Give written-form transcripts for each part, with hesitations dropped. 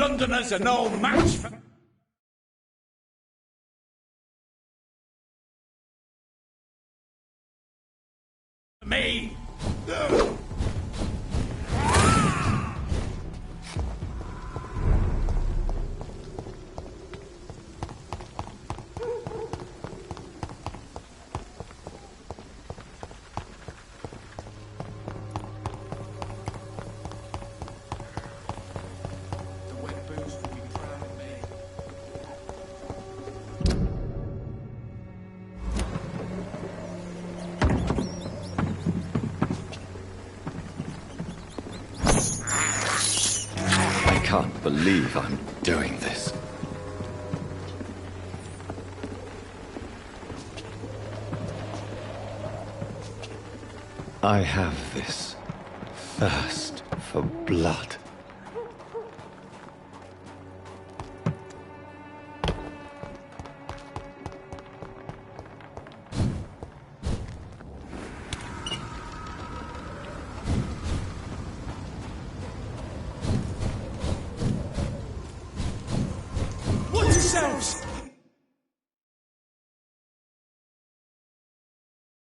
Londoners are no match for me. I can't believe I'm doing this. I have this thirst for blood.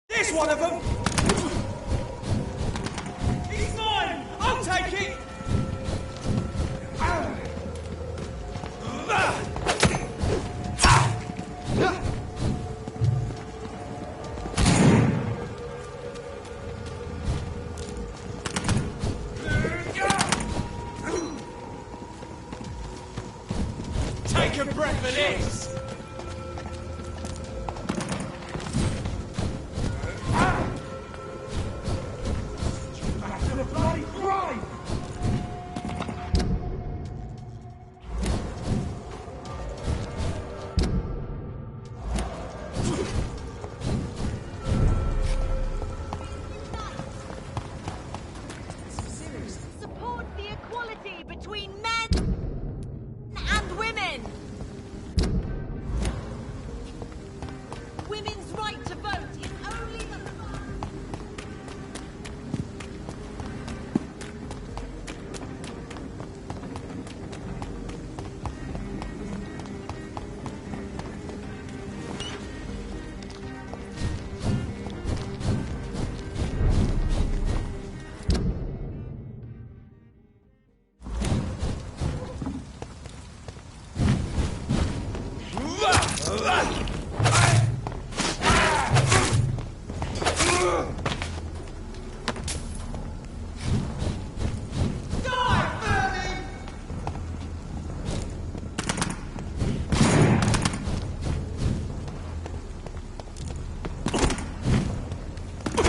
There's one of them! He's mine! I'll take it! Take a breath of this! Support the equality between men and women. Women's right to vote is only the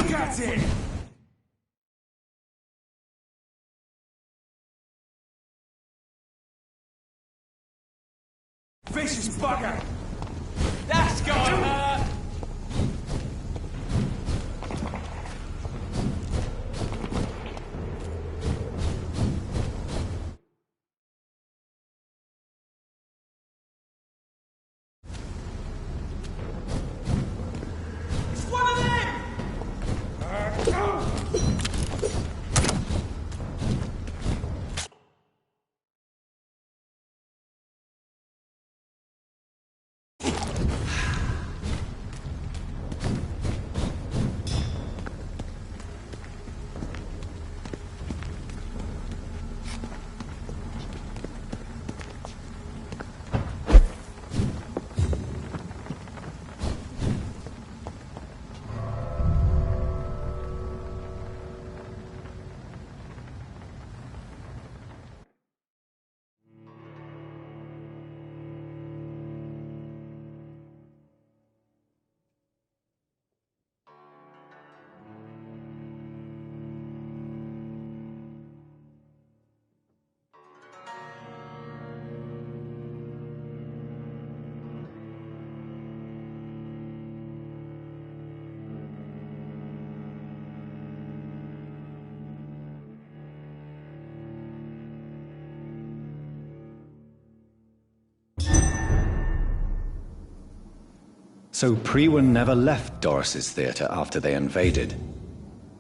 That's it! Vicious bugger! That's gonna hurt! It's one of them! So Priwen never left Doris's theatre after they invaded.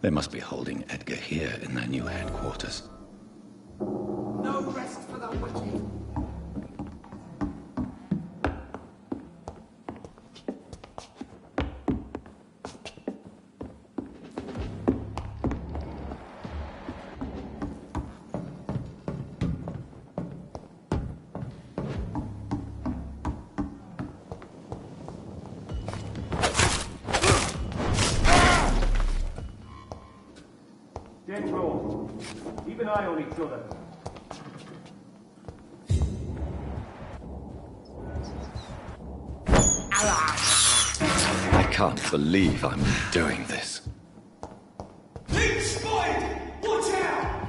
They must be holding Edgar here in their new headquarters. No rest for the wicked. Central. Keep an eye on each other. I can't believe I'm doing this. Lead spotted! Watch out!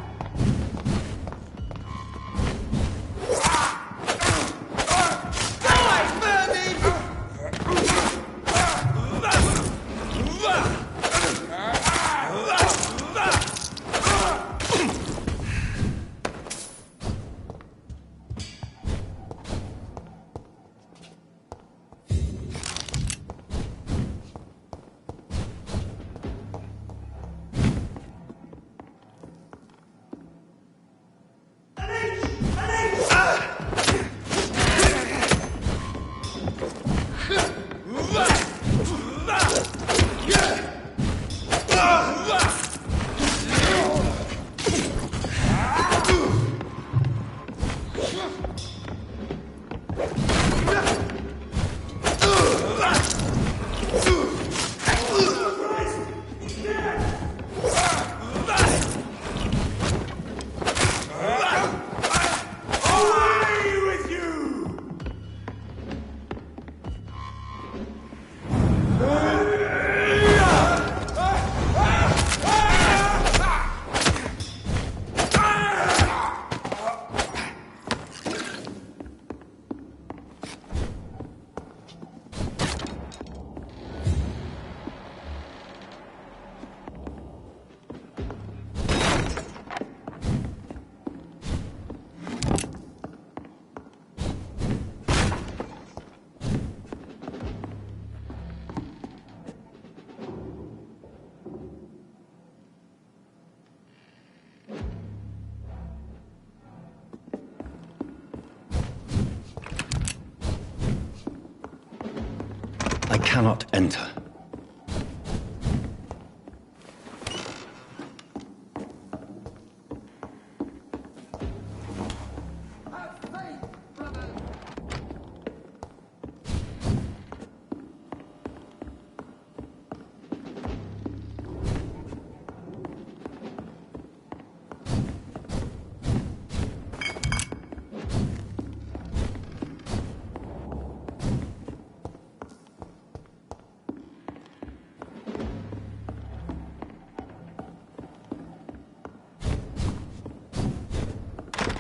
I cannot enter.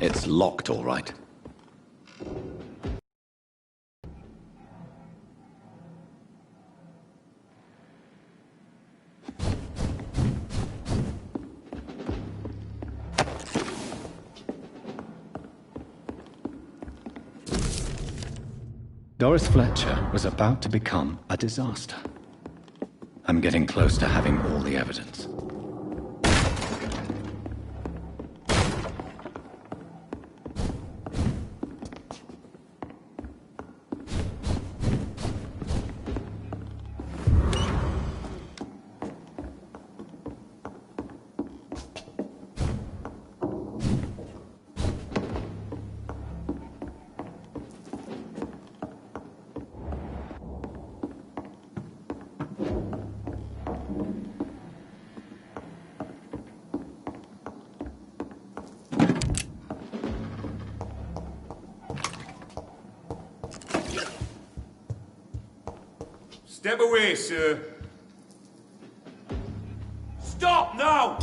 It's locked, all right. Doris Fletcher was about to become a disaster. I'm getting close to having all the evidence. Step away, sir. Stop now!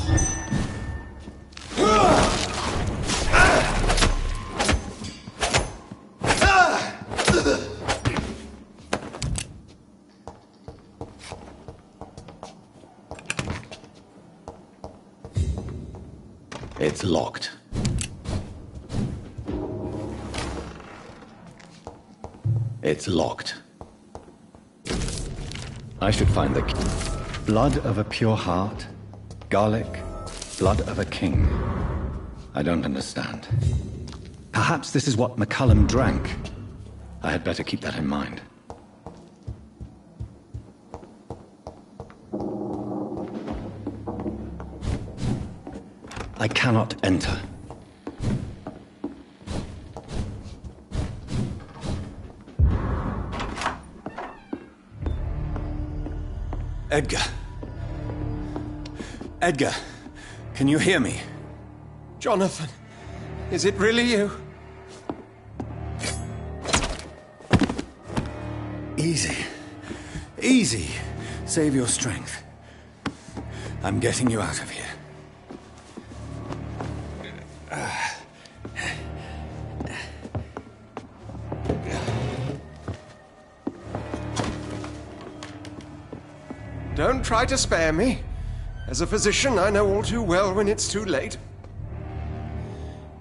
It's locked. It's locked. I should find the key. Blood of a pure heart, garlic, blood of a king. I don't understand. Perhaps this is what McCullum drank. I had better keep that in mind. I cannot enter. Edgar. Edgar, Can you hear me? Jonathan, is it really you? Easy. Easy. Save your strength. I'm getting you out of here. Don't try to spare me. As a physician, I know all too well when it's too late.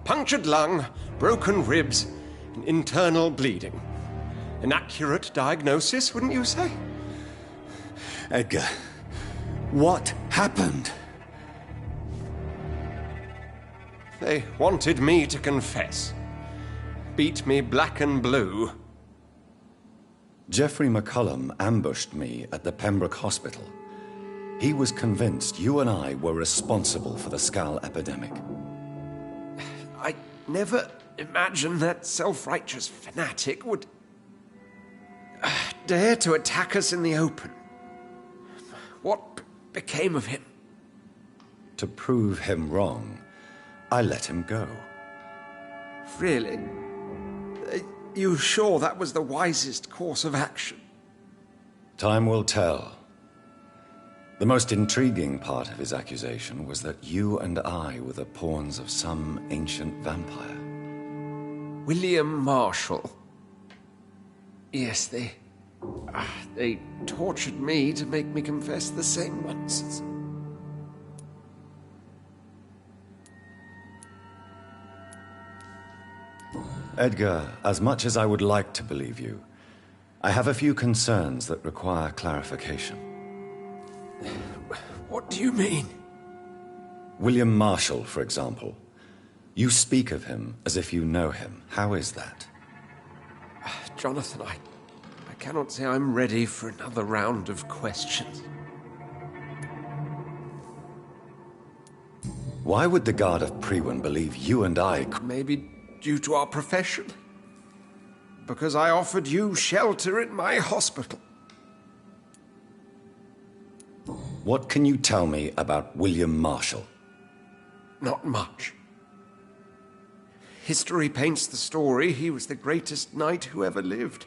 Punctured lung, broken ribs, and internal bleeding. An accurate diagnosis, wouldn't you say? Edgar, what happened? They wanted me to confess. Beat me black and blue. Jeffrey McCullum ambushed me at the Pembroke Hospital. He was convinced you and I were responsible for the Skal epidemic. I never imagined that self-righteous fanatic would dare to attack us in the open. What became of him? To prove him wrong, I let him go. Really? Are you sure that was the wisest course of action? Time will tell. The most intriguing part of his accusation was that you and I were the pawns of some ancient vampire. William Marshall. Yes, they tortured me to make me confess the same nonsense. Edgar, as much as I would like to believe you, I have a few concerns that require clarification. What do you mean? William Marshall, for example. You speak of him as if you know him. How is that? Jonathan, I cannot say I'm ready for another round of questions. Why would the Guard of Priwen believe you and I could... Maybe due to our profession. Because I offered you shelter in my hospital. What can you tell me about William Marshall? Not much. History paints the story he was the greatest knight who ever lived.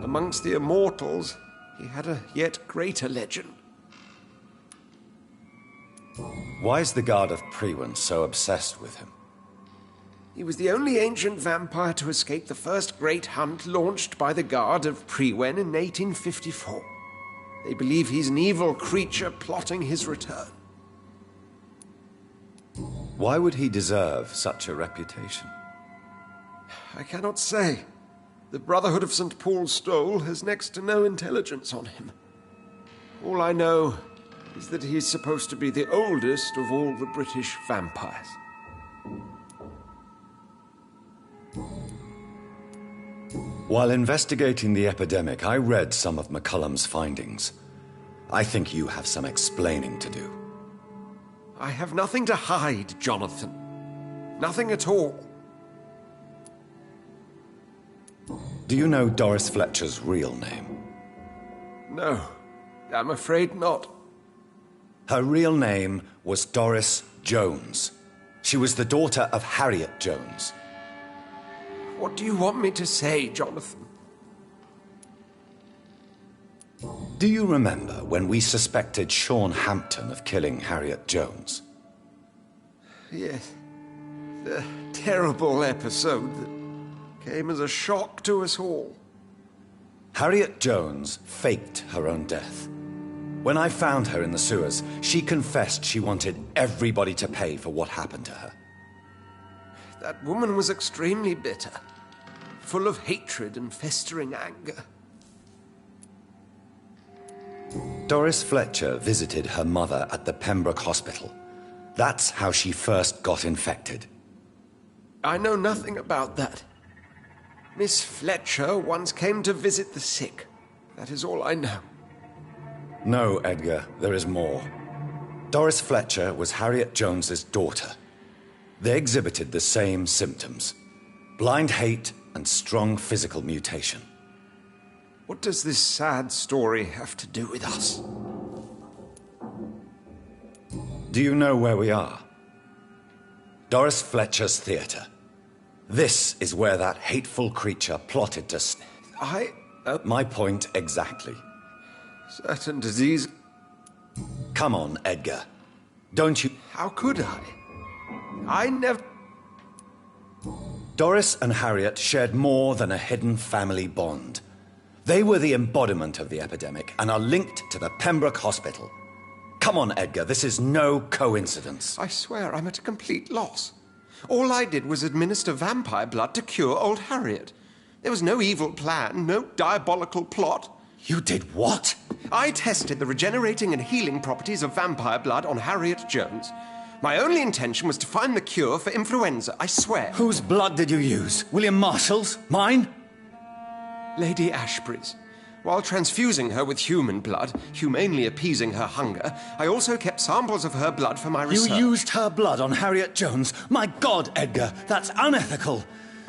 Amongst the immortals, he had a yet greater legend. Why is the Guard of Priwen so obsessed with him? He was the only ancient vampire to escape the first great hunt launched by the Guard of Priwen in 1854. They believe he's an evil creature plotting his return. Why would he deserve such a reputation? I cannot say. The Brotherhood of St. Paul's Stole has next to no intelligence on him. All I know is that he's supposed to be the oldest of all the British vampires. While investigating the epidemic, I read some of McCullum's findings. I think you have some explaining to do. I have nothing to hide, Jonathan. Nothing at all. Do you know Doris Fletcher's real name? No, I'm afraid not. Her real name was Doris Jones. She was the daughter of Harriet Jones. What do you want me to say, Jonathan? Do you remember when we suspected Sean Hampton of killing Harriet Jones? Yes. The terrible episode that came as a shock to us all. Harriet Jones faked her own death. When I found her in the sewers, she confessed she wanted everybody to pay for what happened to her. That woman was extremely bitter, full of hatred and festering anger. Doris Fletcher visited her mother at the Pembroke Hospital. That's how she first got infected. I know nothing about that. Miss Fletcher once came to visit the sick. That is all I know. No, Edgar, there is more. Doris Fletcher was Harriet Jones's daughter. They exhibited the same symptoms: blind hate and strong physical mutation. What does this sad story have to do with us? Do you know where we are? Doris Fletcher's theater. This is where that hateful creature plotted to... My point exactly. Certain disease... Come on, Edgar. Don't you... How could I? I never... Doris and Harriet shared more than a hidden family bond. They were the embodiment of the epidemic and are linked to the Pembroke Hospital. Come on, Edgar, this is no coincidence. I swear I'm at a complete loss. All I did was administer vampire blood to cure old Harriet. There was no evil plan, no diabolical plot. You did what? I tested the regenerating and healing properties of vampire blood on Harriet Jones. My only intention was to find the cure for influenza, I swear. Whose blood did you use? William Marshall's? Mine? Lady Ashbury's. While transfusing her with human blood, humanely appeasing her hunger, I also kept samples of her blood for my research. You used her blood on Harriet Jones? My God, Edgar, that's unethical.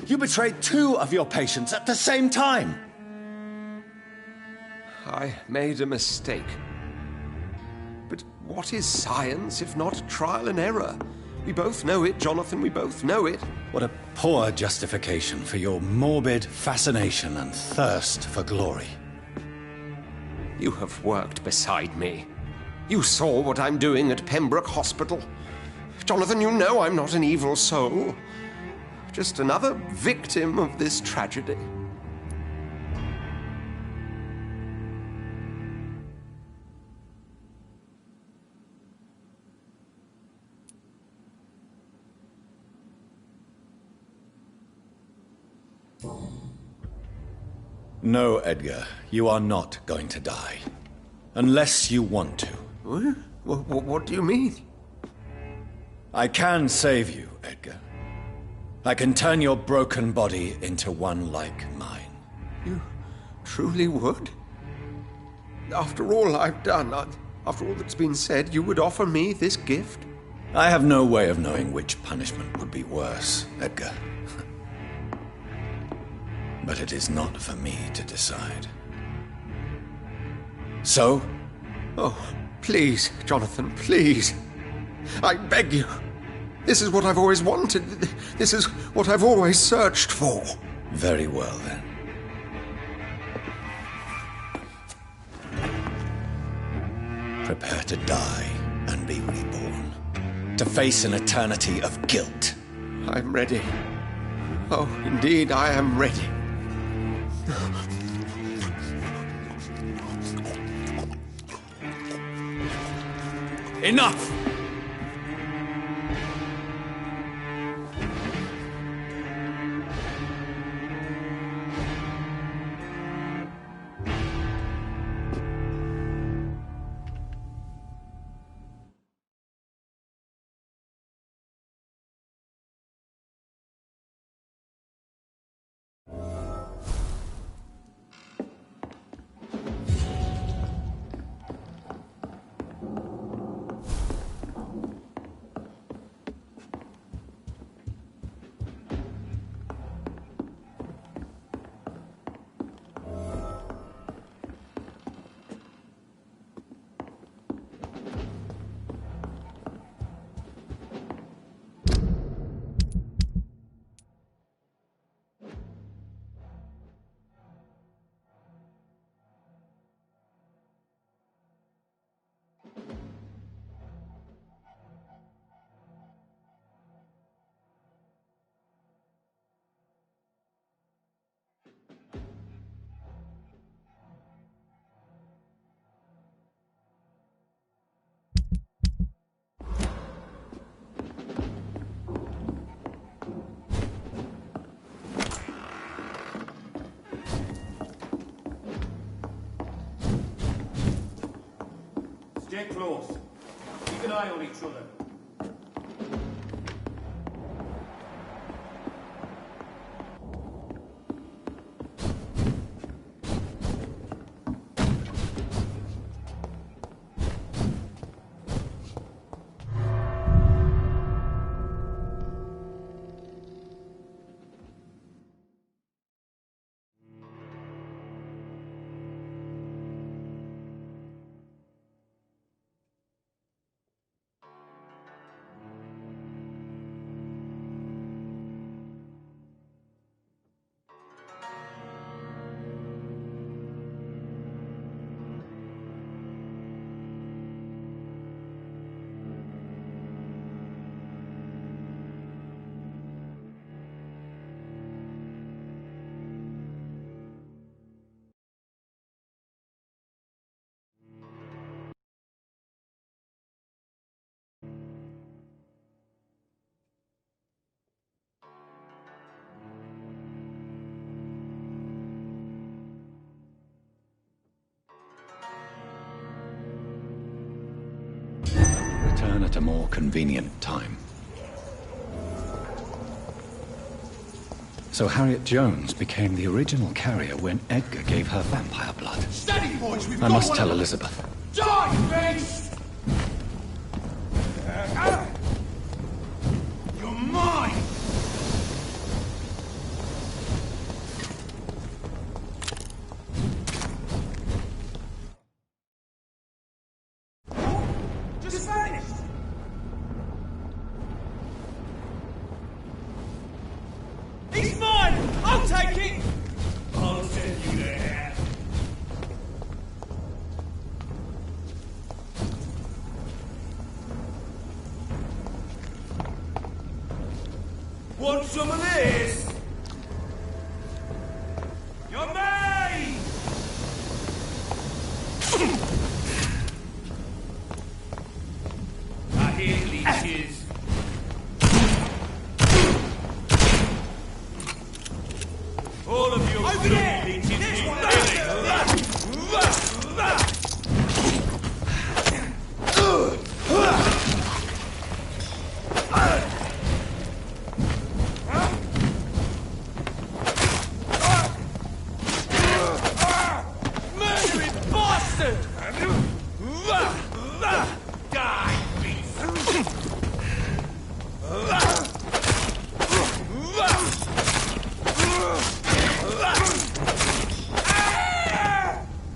You betrayed 2 of your patients at the same time. I made a mistake. But what is science if not trial and error? We both know it, Jonathan, we both know it. What a poor justification for your morbid fascination and thirst for glory. You have worked beside me. You saw what I'm doing at Pembroke Hospital. Jonathan, you know I'm not an evil soul. Just another victim of this tragedy. No, Edgar, you are not going to die. Unless you want to. What do you mean? I can save you, Edgar. I can turn your broken body into one like mine. You truly would? After all I've done, after all that's been said, you would offer me this gift? I have no way of knowing which punishment would be worse, Edgar. But it is not for me to decide. So? Oh, please, Jonathan, please. I beg you. This is what I've always wanted. This is what I've always searched for. Very well, then. Prepare to die and be reborn. To face an eternity of guilt. I'm ready. Oh, indeed, I am ready. Enough! Stay close. Keep an eye on each other. return at a more convenient time. So Harriet Jones became the original carrier when Edgar gave her vampire blood. Steady, boys, we've I got must one tell of- Elizabeth. Die, beast! You're mine! Just vanished! He's mine! I'll take it! I'll send you there. Want some of this? You're mine! I hear leeches. All of you over there! Leeches need murdering bastard! Die, beast!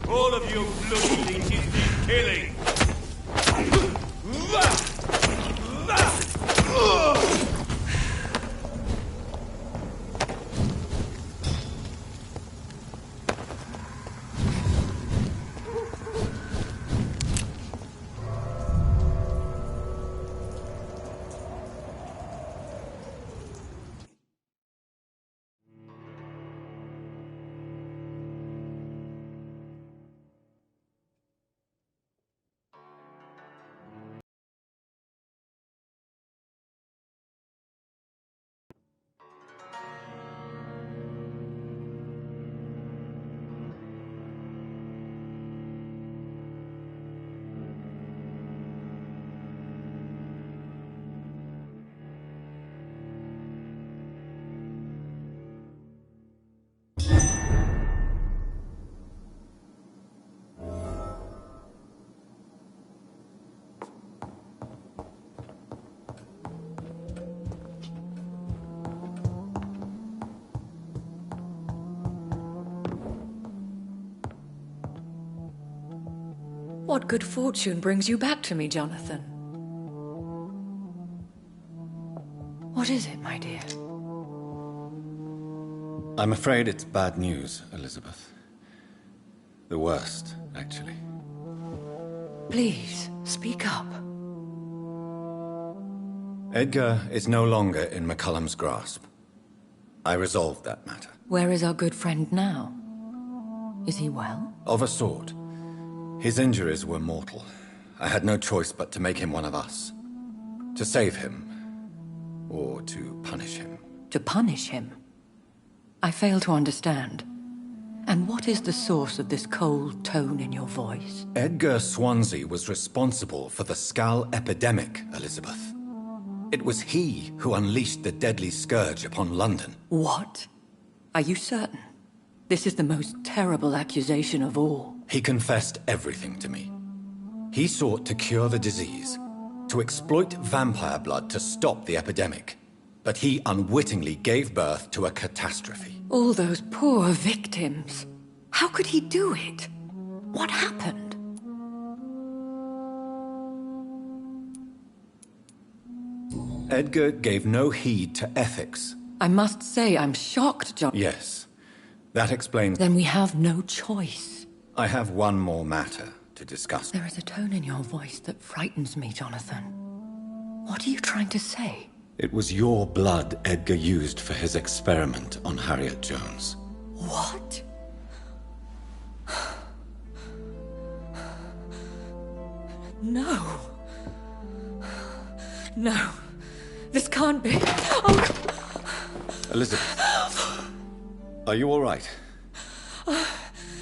All of you blood leeches need killing! What good fortune brings you back to me, Jonathan? What is it, my dear? I'm afraid it's bad news, Elizabeth. The worst, actually. Please, speak up. Edgar is no longer in McCullum's grasp. I resolved that matter. Where is our good friend now? Is he well? Of a sort. His injuries were mortal. I had no choice but to make him one of us. To save him. Or to punish him. To punish him? I fail to understand. And what is the source of this cold tone in your voice? Edgar Swansea was responsible for the Skull epidemic, Elizabeth. It was he who unleashed the deadly scourge upon London. What? Are you certain? This is the most terrible accusation of all. He confessed everything to me. He sought to cure the disease, to exploit vampire blood to stop the epidemic. But he unwittingly gave birth to a catastrophe. All those poor victims. How could he do it? What happened? Edgar gave no heed to ethics. I must say I'm shocked, John. Yes, that explains... Then we have no choice. I have one more matter to discuss. There is a tone in your voice that frightens me, Jonathan. What are you trying to say? It was your blood Edgar used for his experiment on Harriet Jones. What? No. No. This can't be. Oh. Elizabeth, are you all right?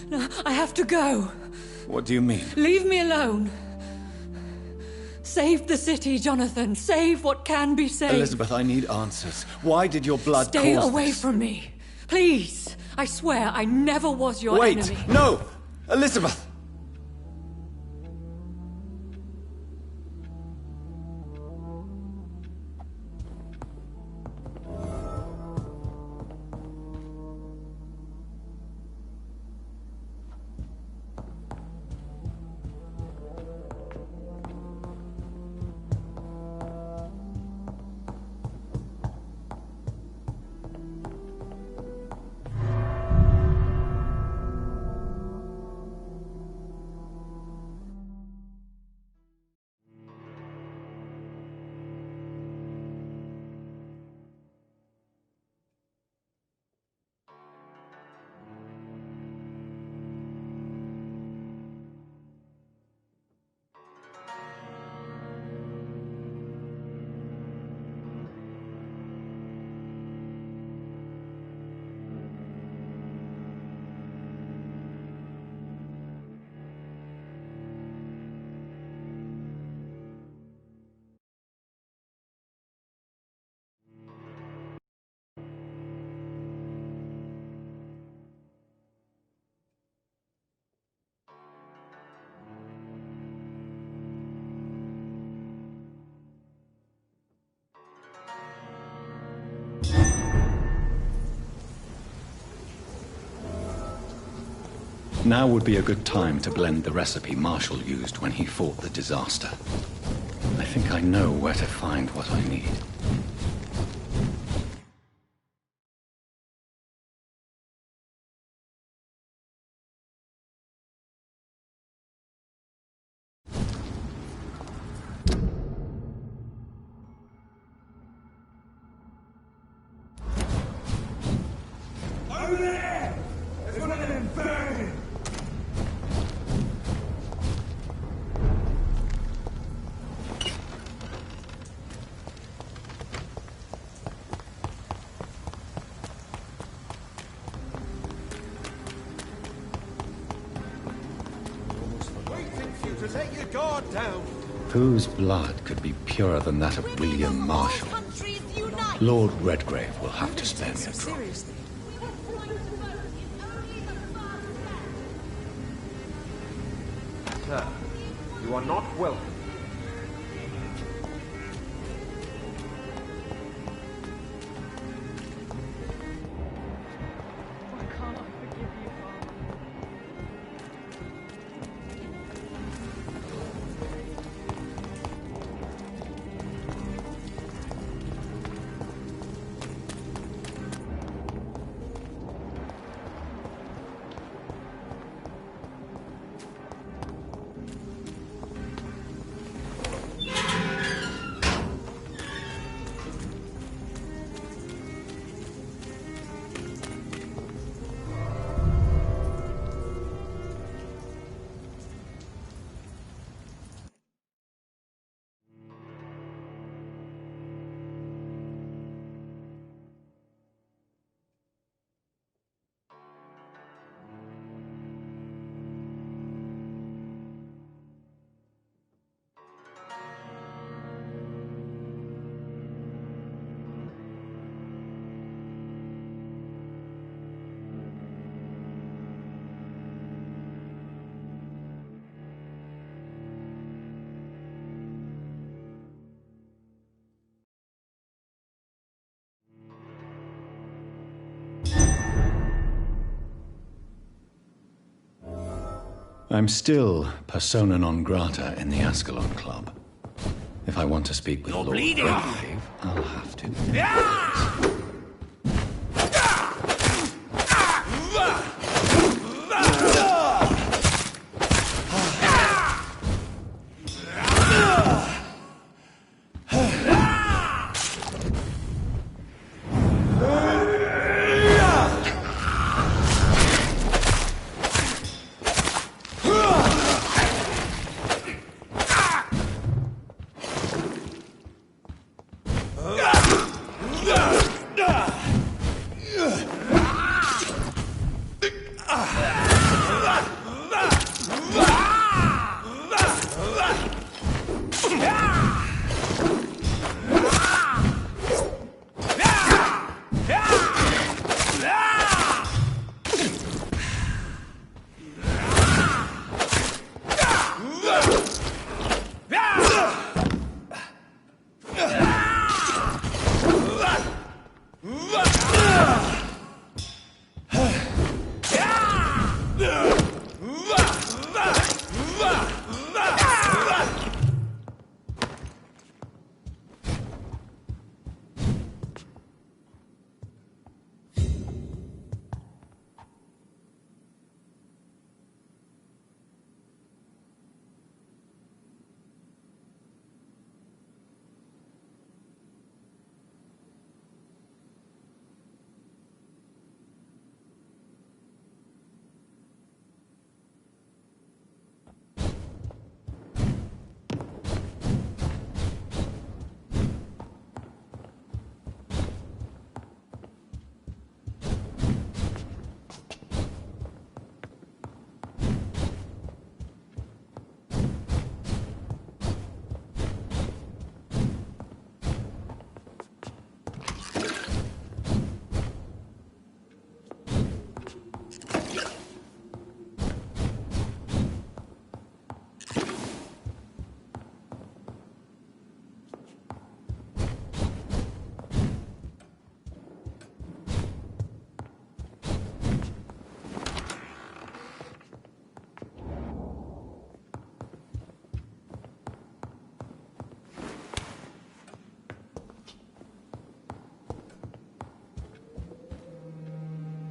No, I have to go. What do you mean? Leave me alone. Save the city, Jonathan. Save what can be saved. Elizabeth, I need answers. Why did your blood Stay cause away this? from me. Please. I swear I never was your enemy. Wait! No! Elizabeth! Now would be a good time to blend the recipe Marshall used when he fought the disaster. I think I know where to find what I need. Over there! There's one of them burning! Waiting for you to let your guard down. Whose blood could be purer than that of William Marshall? Countries unite! Lord Redgrave will have to spare me a drop. Sir, you are not welcome. I'm still persona non grata in the Ascalon Club. If I want to speak with Lord Redgrave, I'll have to.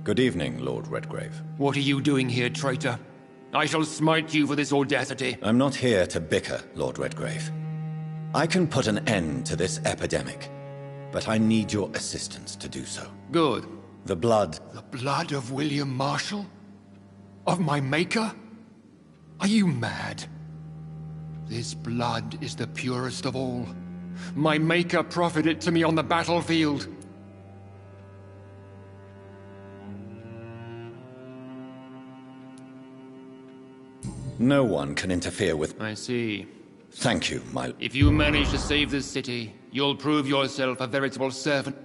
Good evening, Lord Redgrave. What are you doing here, traitor? I shall smite you for this audacity. I'm not here to bicker, Lord Redgrave. I can put an end to this epidemic, but I need your assistance to do so. Good. The blood... The blood of William Marshall? Of my maker? Are you mad? This blood is the purest of all. My maker proffered it to me on the battlefield. No one can interfere with... I see. Thank you, my... If you manage to save this city, you'll prove yourself a veritable servant.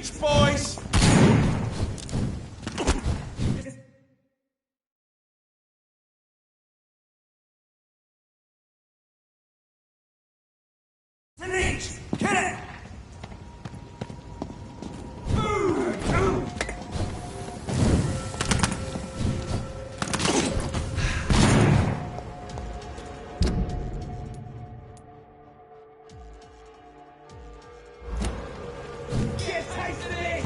leech, boys! The leech! Kill it! Get a taste of this!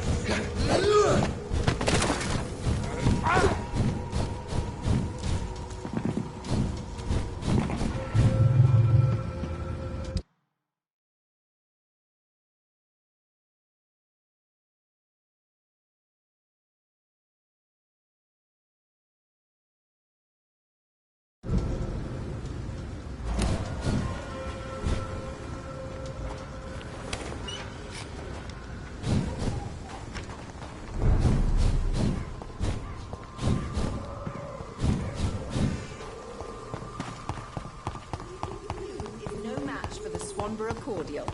No match for the Swanborough cordial.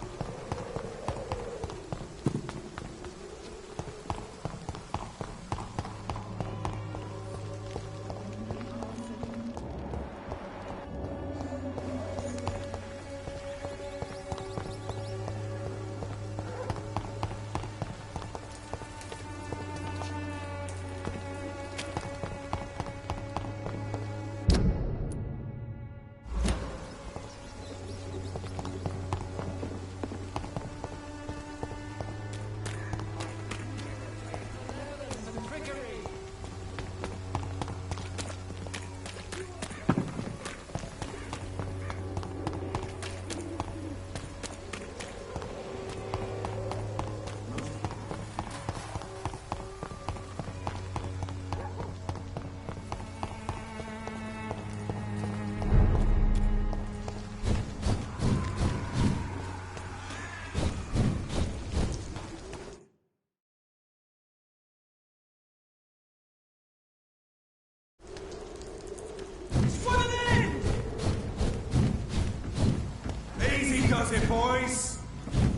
Easy does it, boys.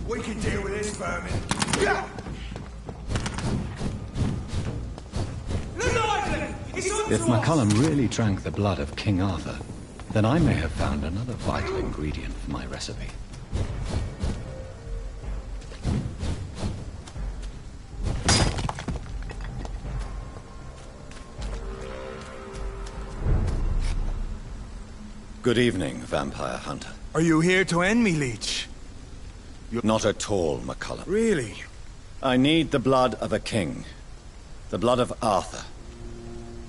We can deal with this vermin. If McCullum really drank the blood of King Arthur, then I may have found another vital ingredient for my recipe. Good evening, vampire hunter. Are you here to end me, Leech? Not at all, McCullum. Really? I need the blood of a king. The blood of Arthur.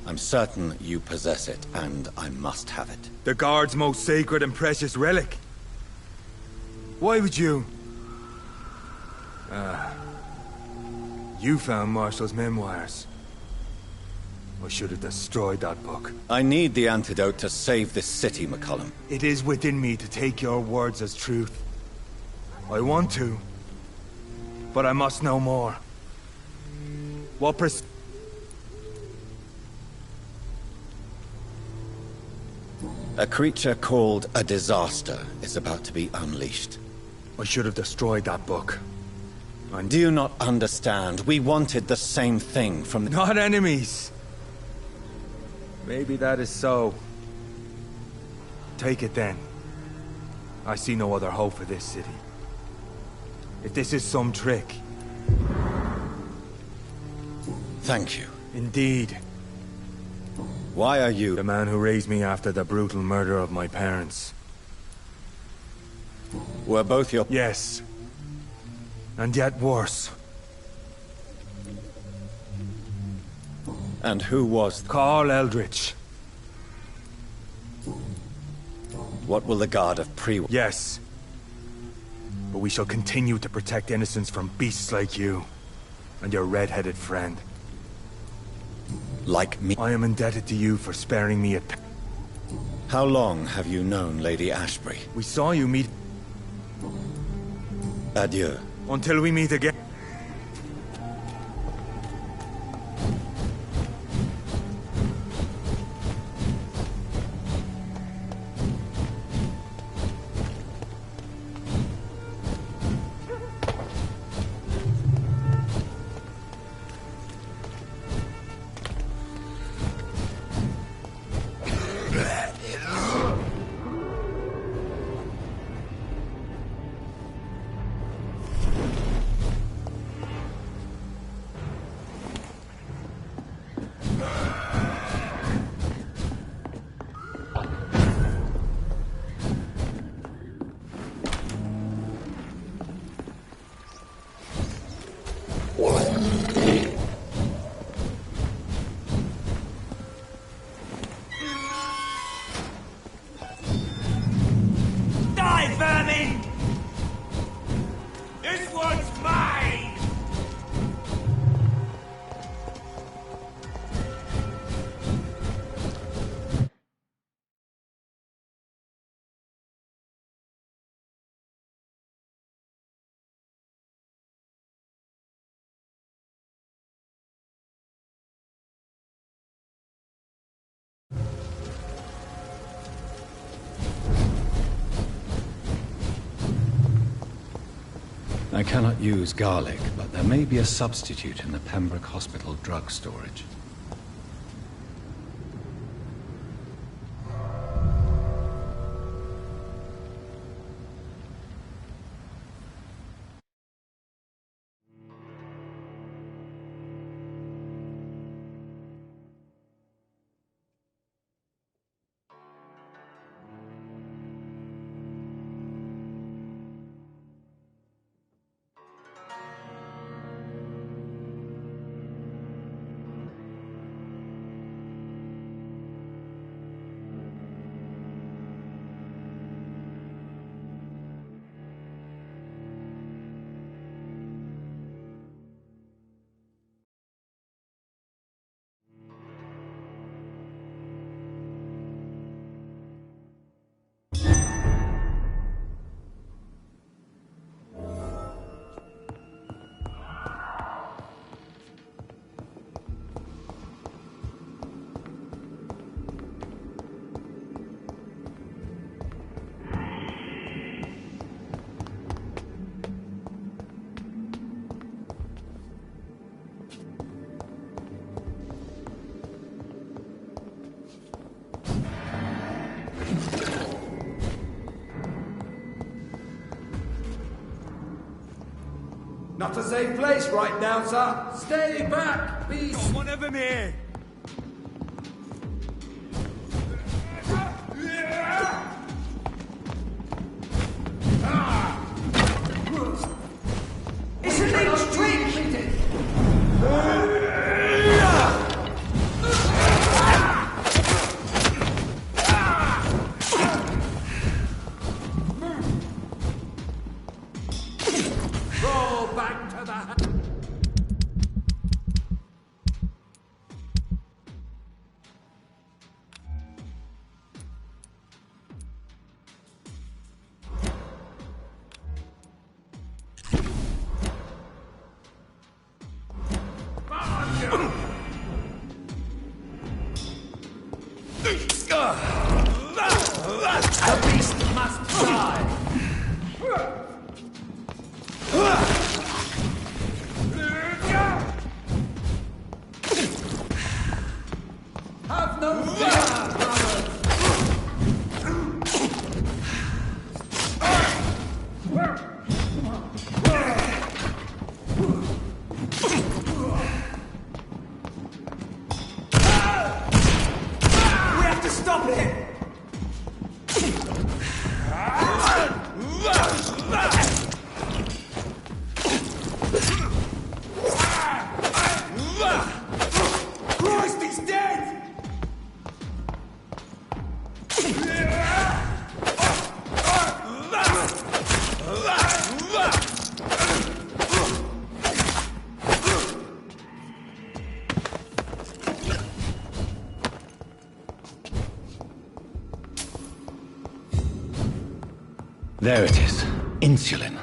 I'm certain you possess it, and I must have it. The Guard's most sacred and precious relic. Why would you? You found Marshall's memoirs. I should have destroyed that book. I need the antidote to save this city, McCullum. It is within me to take your words as truth. I want to, but I must know more. What A creature called a disaster is about to be unleashed. I should have destroyed that book. Do you not understand? We wanted the same thing from the... Not enemies. Maybe that is so. Take it then. I see no other hope for this city. If this is some trick... Thank you. Indeed. Why are you... The man who raised me after the brutal murder of my parents. Were both your... Yes. And yet worse. And who was... Carl Eldritch. What will the Guard of Pre... Yes. But we shall continue to protect innocents from beasts like you. And your red-headed friend. Like me? I am indebted to you for sparing me at... How long have you known Lady Ashbury? We saw you meet... Adieu. Until we meet again. I cannot use garlic, but there may be a substitute in the Pembroke Hospital drug storage. Not a safe place right now, sir. Stay back, please. Got one of them here. It's a leech twig! Roll back to the... The beast must die! Have no fear, brothers! We have to stop him! Christ, he's dead! There it is. Insulin.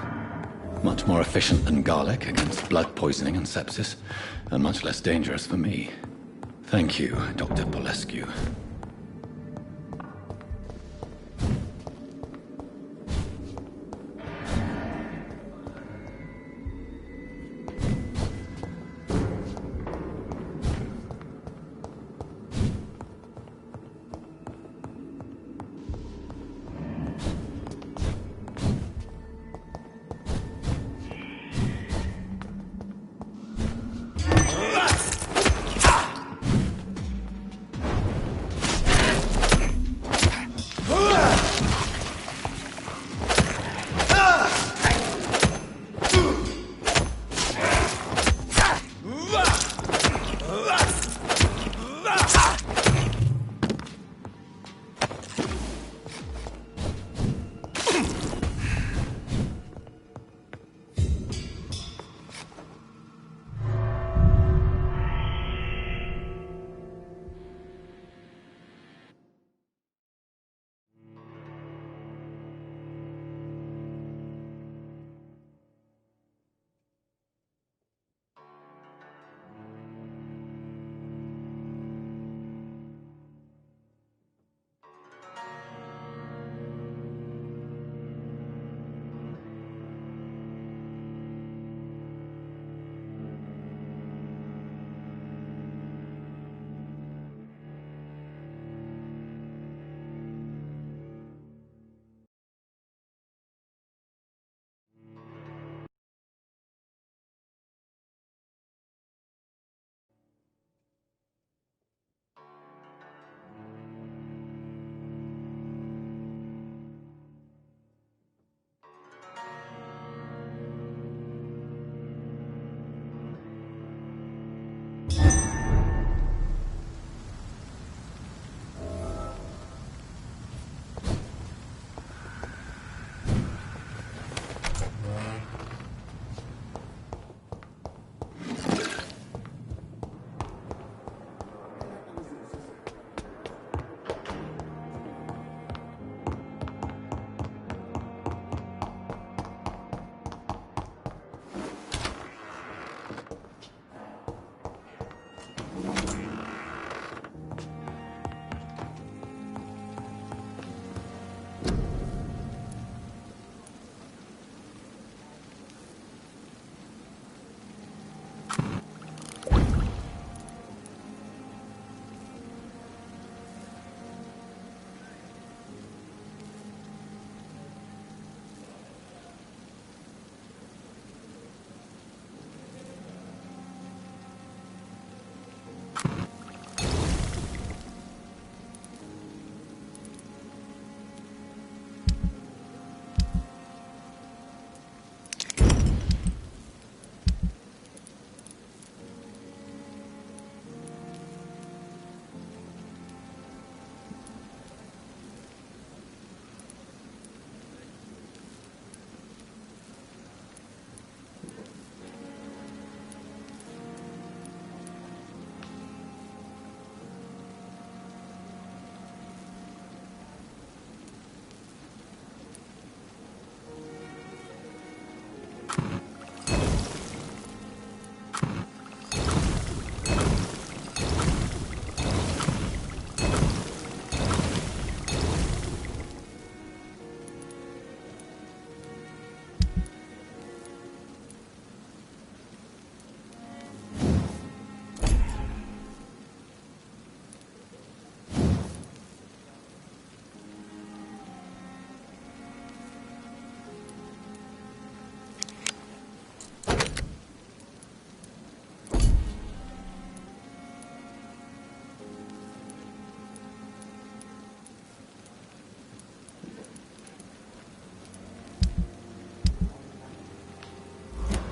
Much more efficient than garlic against blood poisoning and sepsis, and much less dangerous for me. Thank you, Dr. Polescu.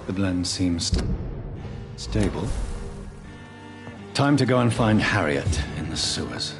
The blend seems stable. Time to go and find Harriet in the sewers.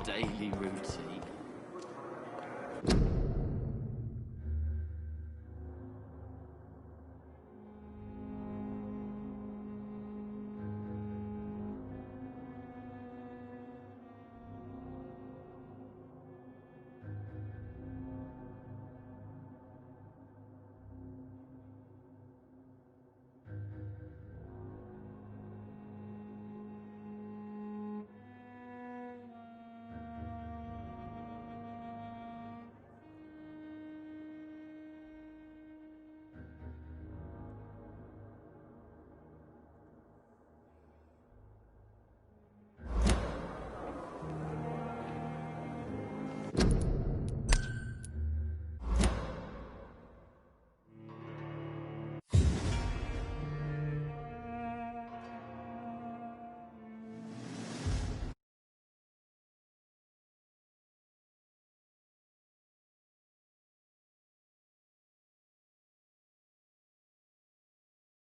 Daily routine.